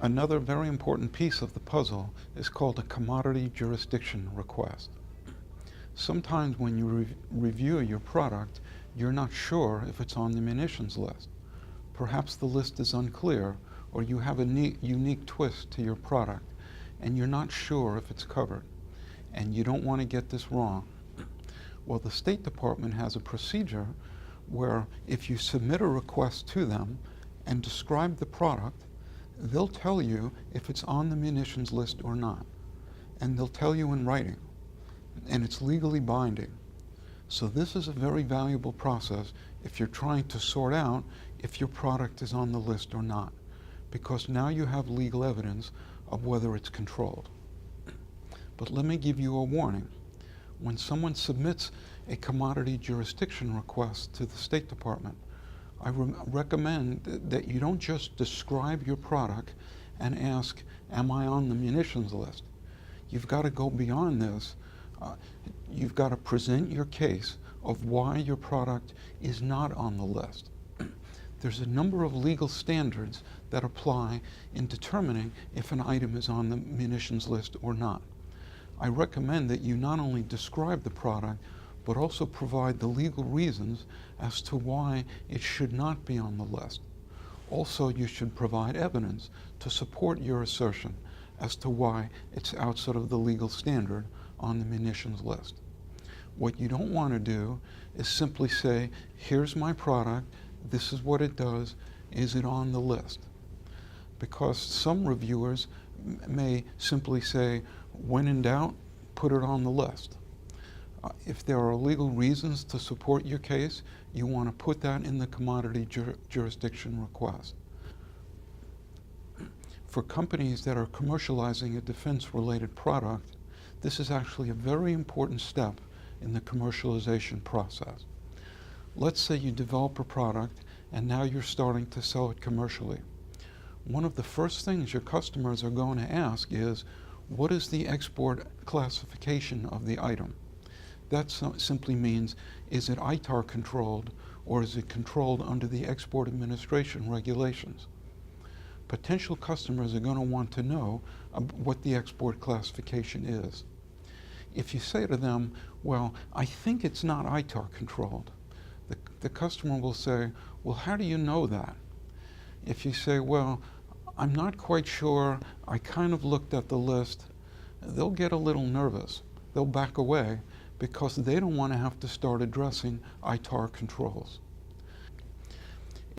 Another very important piece of the puzzle is called a commodity jurisdiction request. Sometimes when you review your product, you're not sure if it's on the munitions list. Perhaps the list is unclear, or you have a unique twist to your product, and you're not sure if it's covered, and you don't want to get this wrong. Well, the State Department has a procedure where if you submit a request to them and describe the product, they'll tell you if it's on the munitions list or not, and they'll tell you in writing, and it's legally binding. So this is a very valuable process if you're trying to sort out if your product is on the list or not, because now you have legal evidence of whether it's controlled. But let me give you a warning. When someone submits a commodity jurisdiction request to the State Department, I recommend that you don't just describe your product and ask, am I on the munitions list? You've got to go beyond this. You've got to present your case of why your product is not on the list. There's a number of legal standards that apply in determining if an item is on the munitions list or not. I recommend that you not only describe the product, but also provide the legal reasons as to why it should not be on the list. Also, you should provide evidence to support your assertion as to why it's outside of the legal standard on the munitions list. What you don't want to do is simply say, here's my product, this is what it does, is it on the list? Because some reviewers may simply say, when in doubt, put it on the list. If there are legal reasons to support your case, you want to put that in the commodity jurisdiction request. For companies that are commercializing a defense-related product, this is actually a very important step in the commercialization process. Let's say you develop a product and now you're starting to sell it commercially. One of the first things your customers are going to ask is, what is the export classification of the item? That simply means, is it ITAR controlled, or is it controlled under the Export Administration regulations? Potential customers are going to want to know what the export classification is. If you say to them, well, I think it's not ITAR controlled, the customer will say, well, how do you know that? If you say, well, I'm not quite sure, I kind of looked at the list, they'll get a little nervous. They'll back away because they don't want to have to start addressing ITAR controls.